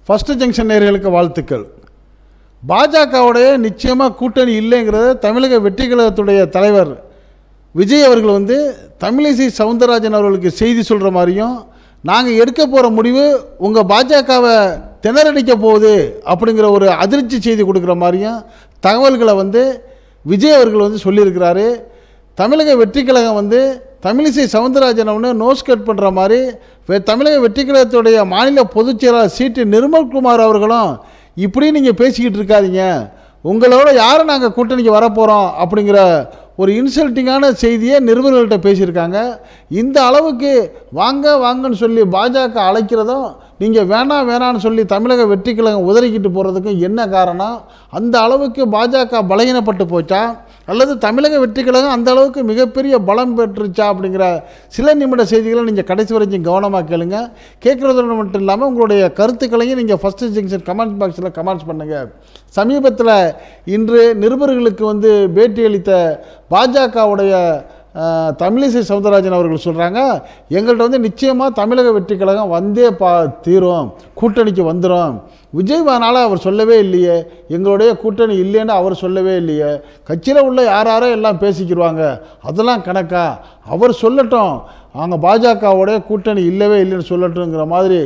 First junction நேயர்களுக்கு வாழ்த்துக்கள். பாஜகவுடைய நிச்சயமாக கூட்டணி இல்லைங்கிறத தமிழக வெற்றி கழகத்துடைய தலைவர் விஜய் அவர்கள் தமிழிசை சவுந்தரராஜன் அவர்களுக்கு செய்தி சொல்கிற மாதிரியும், நாங்கள் எடுக்க போகிற முடிவு உங்கள் பாஜகவை திணறடிக்க போகுது அப்படிங்கிற ஒரு அதிர்ச்சி செய்தி கொடுக்குற மாதிரியும் தகவல்களை விஜய் அவர்கள் சொல்லியிருக்கிறாரு. தமிழக வெற்றி கழகம் தமிழிசை சவுந்தரராஜன் நோஸ் கட் பண்ணுற மாதிரி தமிழக வெற்றி கழகத்துடைய மாநில பொதுச் செயலாளர் சீட்டு நிர்மல்குமார் அவர்களும் இப்படி நீங்கள் பேசிக்கிட்டு இருக்காதீங்க, உங்களோட யாரை நாங்கள் கூட்டணிக்கு வரப்போகிறோம் அப்படிங்கிற ஒரு இன்சல்ட்டிங்கான செய்தியை நிருபர்கள்ட்ட பேசியிருக்காங்க. இந்த அளவுக்கு வாங்க வாங்கன்னு சொல்லி பாஜக அழைக்கிறதும் நீங்கள் வேணான்னு சொல்லி தமிழக வெற்றி கழகம் உதறிக்கிட்டு போகிறதுக்கும் என்ன காரணம்? அந்த அளவுக்கு பாஜக பலகீனப்பட்டு போச்சா அல்லது தமிழக வெற்றி கழகம் அந்த அளவுக்கு மிகப்பெரிய பலம் பெற்றுச்சா அப்படிங்கிற சில நிமிட செய்திகளை நீங்கள் கடைசி வரைக்கும் கவனமாக கேளுங்க. கேட்குறதோடு மட்டும் இல்லாமல் உங்களுடைய கருத்துக்களையும் நீங்கள் ஃபஸ்ட் ஜங்ஷன் கமெண்ட் பாக்ஸில் கமெண்ட்ஸ் பண்ணுங்கள். சமீபத்தில் இன்று நிருபர்களுக்கு பேட்டி அளித்த பாஜகவுடைய தமிழிசை சவுந்தரராஜன் அவர்கள் சொல்கிறாங்க, எங்கள்கிட்ட நிச்சயமாக தமிழக வெற்றி கழகம் தீரும், கூட்டணிக்கு வந்துடும். விஜய்வானால் அவர் சொல்லவே இல்லையே, எங்களுடைய கூட்டணி இல்லைன்னு அவர் சொல்லவே இல்லையே, கட்சியில் உள்ள யாரோ எல்லாம் பேசிக்கிடுவாங்க, அதெல்லாம் கணக்கா, அவர் சொல்லட்டும், அவங்க பாஜகவுடைய கூட்டணி இல்லவே இல்லைன்னு சொல்லட்டுங்கிற மாதிரி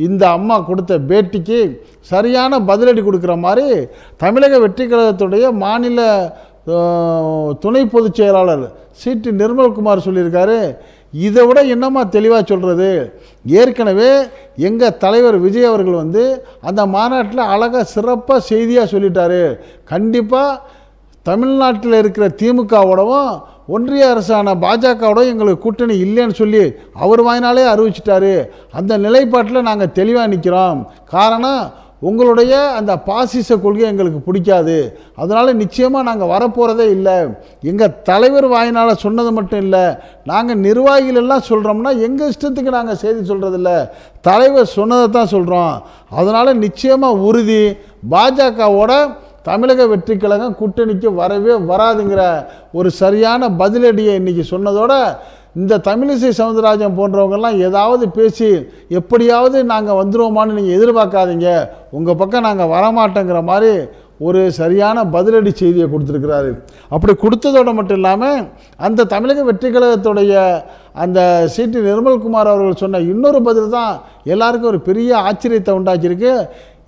இந்த அம்மா கொடுத்த பேட்டிக்கு சரியான பதிலடி கொடுக்குற மாதிரி தமிழக வெற்றி கழகத்துடைய மாநில துணை பொதுச் செயலாளர் சீட்டு நிர்மல்குமார் சொல்லியிருக்காரு. இதை விட என்னமா தெளிவாக சொல்கிறது? ஏற்கனவே எங்கள் தலைவர் விஜய் அவர்கள் அந்த மாநாட்டில் அழகாக சிறப்பாக செய்தியாக சொல்லிட்டாரு. கண்டிப்பாக தமிழ்நாட்டில் இருக்கிற திமுகவோடவும் ஒன்றிய அரசான பாஜகவோட எங்களுக்கு கூட்டணி இல்லைன்னு சொல்லி அவர் வாயினாலே அறிவிச்சிட்டாரு. அந்த நிலைப்பாட்டில் நாங்கள் தெளிவாக நிற்கிறோம். காரணம், உங்களுடைய அந்த பாசிச கொள்கை எங்களுக்கு பிடிக்காது, அதனால் நிச்சயமாக நாங்கள் வரப்போகிறதே இல்லை. எங்கள் தலைவர் வாயினால் சொன்னது மட்டும் இல்லை, நாங்கள் நிர்வாகிகள் எல்லாம் சொல்கிறோம்னா எங்கள் இஷ்டத்துக்கு நாங்கள் செய்தி சொல்கிறதில்ல, தலைவர் சொன்னதை தான் சொல்கிறோம். அதனால் நிச்சயமாக உறுதி, பாஜகவோட தமிழக வெற்றி கழகம் கூட்டணிக்கு வரவே வராதுங்கிற ஒரு சரியான பதிலடியை இன்றைக்கி சொன்னதோட, இந்த தமிழிசை சவுந்தரராஜன் போன்றவங்கெல்லாம் ஏதாவது பேசி எப்படியாவது நாங்கள் வந்துடுவோமான்னு நீங்கள் எதிர்பார்க்காதீங்க, உங்கள் பக்கம் நாங்கள் வரமாட்டேங்கிற மாதிரி ஒரு சரியான பதிலடி செய்தியை கொடுத்துருக்கிறாரு. அப்படி கொடுத்ததோடு மட்டும் இல்லாமல் அந்த தமிழக வெற்றி கழகத்துடைய அந்த சீட்டு நிர்மல்குமார் அவர்கள் சொன்ன இன்னொரு பதில் தான் எல்லாருக்கும் ஒரு பெரிய ஆச்சரியத்தை உண்டாக்கியிருக்கு.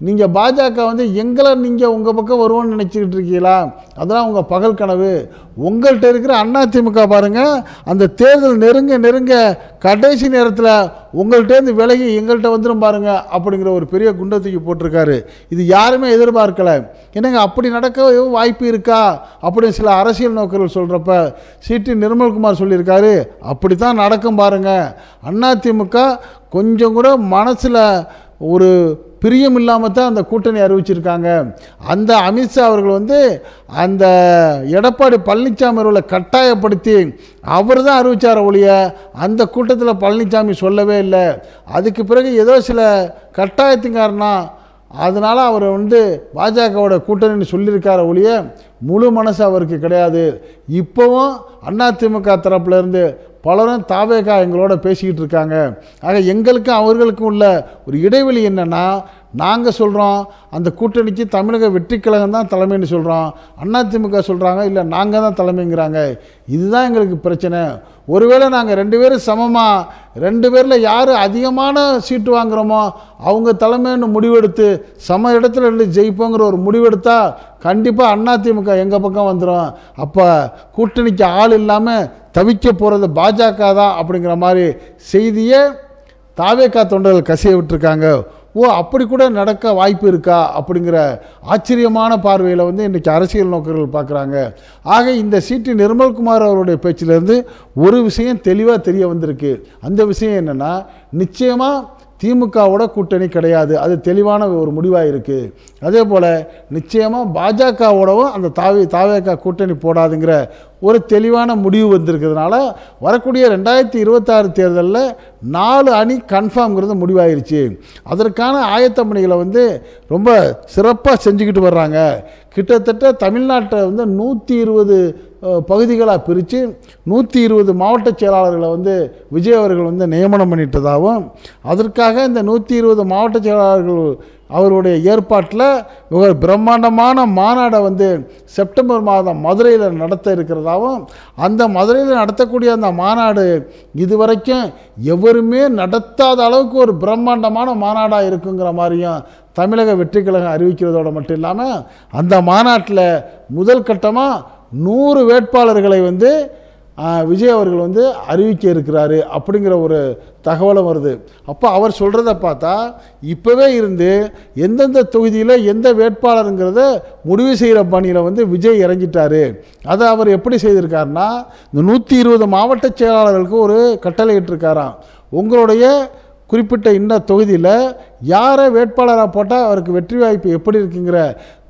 நீங்கள் பாஜக எங்களை நீங்கள் உங்கள் பக்கம் வருவோன்னு நினச்சிக்கிட்டு இருக்கீங்களா? அதெல்லாம் உங்கள் பகல் கனவு. உங்கள்கிட்ட இருக்கிற அதிமுக பாருங்கள், அந்த தேர்தல் நெருங்க கடைசி நேரத்தில் உங்கள்கிட்டேருந்து விலகி எங்கள்கிட்ட வந்துடும் பாருங்கள் அப்படிங்கிற ஒரு பெரிய குண்டை தூக்கி போட்டிருக்காரு. இது யாருமே எதிர்பார்க்கலை. என்னங்க அப்படி நடக்க வாய்ப்பு இருக்கா அப்படின்னு சில அரசியல் நோக்கர்கள் சொல்கிறப்ப சீட்டு நிர்மல்குமார் சொல்லியிருக்காரு, அப்படி தான் நடக்கும் பாருங்கள். அதிமுக கொஞ்சம் கூட மனசில் ஒரு பிரியம் இல்லாமல் தான் அந்த கூட்டணி அறிவிச்சிருக்காங்க. அந்த அமித்ஷா அவர்கள் அந்த எடப்பாடி பழனிசாமி அவர்களை கட்டாயப்படுத்தி அவர் தான் அறிவித்தார் ஒழிய அந்த கூட்டத்தில் பழனிசாமி சொல்லவே இல்லை. அதுக்கு பிறகு ஏதோ சில கட்டாயத்தின் காரணம் அதனால் அவர் பாஜகவோட கூட்டணின்னு சொல்லியிருக்கார ஒழிய முழு மனசு அவருக்கு கிடையாது. இப்போவும் அதிமுக தரப்புலேருந்து பலரும் தாவேகா எங்களோட பேசிக்கிட்டு இருக்காங்க. ஆக எங்களுக்கும் அவர்களுக்கும் உள்ள ஒரு இடைவெளி என்னென்னா, நாங்கள் சொல்கிறோம் அந்த கூட்டணிக்கு தமிழக வெற்றி கழகம் தான் தலைமைன்னு சொல்கிறோம், அதிமுக சொல்கிறாங்க இல்லை நாங்கள் தான் தலைமைங்கிறாங்க. இதுதான் எங்களுக்கு பிரச்சனை. ஒருவேளை நாங்கள் 2 பேரும் சமமாக 2 பேரில் யார் அதிகமான சீட்டு வாங்குகிறோமோ அவங்க தலைமைன்னு முடிவெடுத்து சம இடத்துல இருந்து ஜெயிப்போங்கிற ஒரு முடிவெடுத்தால் கண்டிப்பாக அதிமுக எங்கள் பக்கம் வந்துடும். அப்போ கூட்டணிக்கு ஆள் இல்லாமல் தவிக்க போகிறது பாஜக தான் அப்படிங்கிற மாதிரி செய்தியை தாவேகா தொண்டர்கள் கசிய விட்டுருக்காங்க. ஓ, அப்படி கூட நடக்க வாய்ப்பு இருக்கா அப்படிங்கிற ஆச்சரியமான பார்வையில் இன்றைக்கி அரசியல் நோக்கர்கள் பார்க்குறாங்க. ஆக இந்த சீட்டு நிர்மல்குமார் அவருடைய பேச்சிலேருந்து ஒரு விஷயம் தெளிவாக தெரிய வந்திருக்கு. அந்த விஷயம் என்னென்னா, நிச்சயமாக திமுகவோட கூட்டணி கிடையாது, அது தெளிவான ஒரு முடிவாக இருக்குது. அதே போல் நிச்சயமாக பாஜகவோடவும் அந்த தாவேகா கூட்டணி போடாதுங்கிற ஒரு தெளிவான முடிவு வந்திருக்கிறதுனால வரக்கூடிய 2026 தேர்தலில் 4 அணி கன்ஃபார்ம்ங்கிறது முடிவாயிருச்சு. அதற்கான ஆயத்த பணிகளை ரொம்ப சிறப்பாக செஞ்சுக்கிட்டு வர்றாங்க. கிட்டத்தட்ட தமிழ்நாட்டை 120 பகுதிகளாக பிரித்து 120 மாவட்ட செயலாளர்களை வந்து விஜய் அவர்கள் வந்து நியமனம் பண்ணிட்டதாகவும், அதற்காக இந்த 120 மாவட்ட செயலாளர்கள் அவருடைய ஏற்பாட்டில் ஒரு பிரம்மாண்டமான மாநாடை வந்து செப்டம்பர் மாதம் மதுரையில் நடத்த இருக்கிறதாகவும், அந்த மதுரையில் நடத்தக்கூடிய அந்த மாநாடு இதுவரைக்கும் எவருமே நடத்தாத அளவுக்கு ஒரு பிரம்மாண்டமான மாநாடாக இருக்குங்கிற மாதிரியும் தமிழக வெற்றி கழகம் அறிவிக்கிறதோடு மட்டும் இல்லாமல், அந்த மாநாட்டில் முதல் கட்டமாக 100 வேட்பாளர்களை வந்து விஜய் அவர்கள் வந்து அறிவிக்க இருக்கிறாரு அப்படிங்கிற ஒரு தகவலும் வருது. அப்போ அவர் சொல்கிறத பார்த்தா இப்போவே இருந்து எந்தெந்த தொகுதியில் எந்த வேட்பாளருங்கிறத முடிவு செய்கிற பணியில் வந்து விஜய் இறங்கிட்டார். அதை அவர் எப்படி செய்திருக்காருன்னா, இந்த 120 மாவட்ட செயலாளர்களுக்கு ஒரு கட்டளை இட்டிருக்காராம். உங்களுடைய குறிப்பிட்ட இந்த தொகுதியில் யாரை வேட்பாளராக போட்டால் அவருக்கு வெற்றி வாய்ப்பு எப்படி இருக்குங்கிற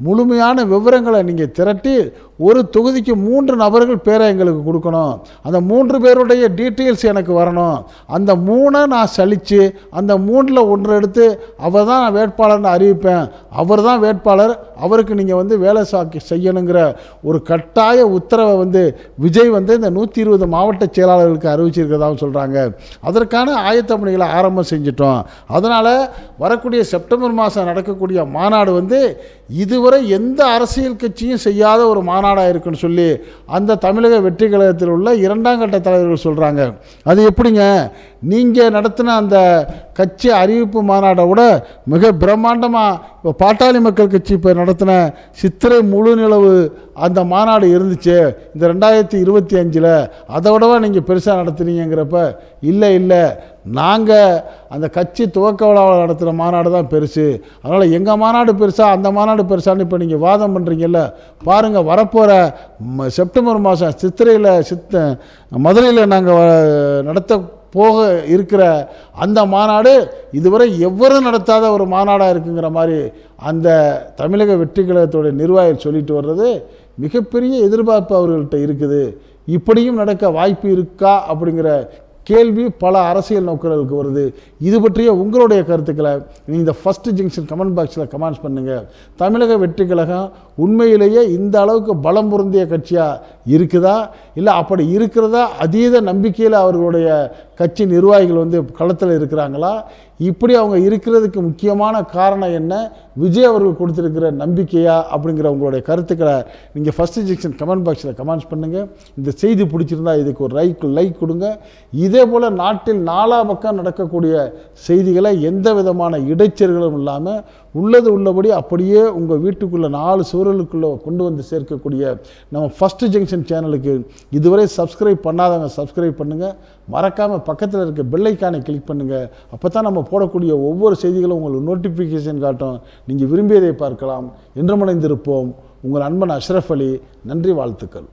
முழுமையான விவரங்களை நீங்கள் திரட்டி ஒரு தொகுதிக்கு 3 நபர்கள் பேரை எங்களுக்கு கொடுக்கணும். அந்த 3 பேருடைய டீட்டெயில்ஸ் எனக்கு வரணும். அந்த 3 நான் சலித்து அந்த 3ல் ஒன்று எடுத்து அவர் தான் நான் வேட்பாளர்னு அறிவிப்பேன். அவர் தான் வேட்பாளர், அவருக்கு நீங்கள் வந்து வேலை செய்யணுங்கிற ஒரு கட்டாய உத்தரவை வந்து விஜய் வந்து இந்த 120 மாவட்ட செயலாளர்களுக்கு அறிவிச்சிருக்கிறதாகவும் சொல்கிறாங்க. அதற்கான ஆயத்த பணிகளை ஆரம்பம் செஞ்சிட்டோம். அதனால் வரக்கூடிய செப்டம்பர் மாதம் நடக்கக்கூடிய மாநாடு வந்து இதுவரை எந்த அரசியல் கட்சியும் செய்யாத ஒரு மாநாடாக இருக்குன்னு சொல்லி அந்த தமிழக வெற்றி கழகத்தில் உள்ள 2ஆம் கட்ட தலைவர்கள் சொல்கிறாங்க. அது எப்படிங்க, நீங்கள் நடத்தின அந்த கட்சி அறிவிப்பு மாநாடை விட மிக பிரம்மாண்டமாக இப்போ பாட்டாளி மக்கள் கட்சி இப்போ நடத்தின சித்திரை முழு நிலவு அந்த மாநாடு இருந்துச்சு இந்த 2025, அதை விடவா நீங்கள் பெருசாக நடத்துனீங்கிறப்ப, இல்லை நாங்கள் அந்த கட்சி துவக்க விழாவில் நடத்துகிற மாநாடு தான் பெருசு, அதனால் எங்கள் மாநாடு பெருசா அந்த மாநாடு பெருசான்னு இப்போ நீங்கள் வாதம் பண்ணுறீங்கல்ல. பாருங்கள், வரப்போகிற செப்டம்பர் மாதம் மதுரையில் நாங்கள் நடத்த போக இருக்கிற அந்த மாநாடு இதுவரை எவரும் நடத்தாத ஒரு மாநாடாக இருக்குங்கிற மாதிரி அந்த தமிழக வெற்றி கழகத்தோட நிர்வாகிகள் சொல்லிட்டு வர்றது மிகப்பெரிய எதிர்பார்ப்பு அவர்கள்ட்ட இருக்குது. இப்படியும் நடக்க வாய்ப்பு இருக்கா அப்படிங்கிற கேள்வி பல அரசியல் நோக்கர்களுக்கு வருது. இது பற்றிய உங்களுடைய கருத்துக்களை நீங்கள் இந்த ஃபர்ஸ்ட் ஜங்ஷன் கமெண்ட் பாக்ஸில் கமெண்ட்ஸ் பண்ணுங்கள். தமிழக வெற்றி கழகம் உண்மையிலேயே இந்த அளவுக்கு பலம் பொருந்திய கட்சியாக இருக்குதா, இல்லை அப்படி இருக்கிறதா அதீத நம்பிக்கையில் அவர்களுடைய கட்சி நிர்வாகிகள் வந்து களத்தில் இருக்கிறாங்களா, இப்படி அவங்க இருக்கிறதுக்கு முக்கியமான காரணம் என்ன, விஜய் அவர்கள் கொடுத்துருக்கிற நம்பிக்கையா அப்படிங்கிற உங்களுடைய கருத்துக்களை நீங்கள் ஃபர்ஸ்ட் ஜங்ஷன் கமெண்ட் பாக்ஸில் கமெண்ட்ஸ் பண்ணுங்கள். இந்த செய்தி பிடிச்சிருந்தா இதுக்கு ஒரு லைக் கொடுங்க. இதே போல் நாட்டில் 4 பக்கம் நடக்கக்கூடிய செய்திகளை எந்த விதமான இடைச்சல்களும் இல்லாமல் உள்ளது உள்ளபடி அப்படியே உங்கள் வீட்டுக்குள்ளே 4 சுவர்களுக்குள்ளே கொண்டு வந்து சேர்க்கக்கூடிய நம்ம ஃபர்ஸ்ட் ஜங்ஷன் சேனலுக்கு இதுவரை சப்ஸ்கிரைப் பண்ணாதவங்க சப்ஸ்கிரைப் பண்ணுங்கள். மறக்காமல் பக்கத்தில் இருக்க பெல் ஐக்கானை கிளிக் பண்ணுங்கள். அப்போ தான் நம்ம போடக்கூடிய ஒவ்வொரு செய்திகளும் உங்களுக்கு நோட்டிஃபிகேஷன் காட்டும். நீங்கள் விரும்பியதை பார்க்கலாம். இன்று மணிந்திருப்போம். உங்கள் அன்பன் அஷ்ரஃப் அலி. நன்றி, வாழ்த்துக்கள்.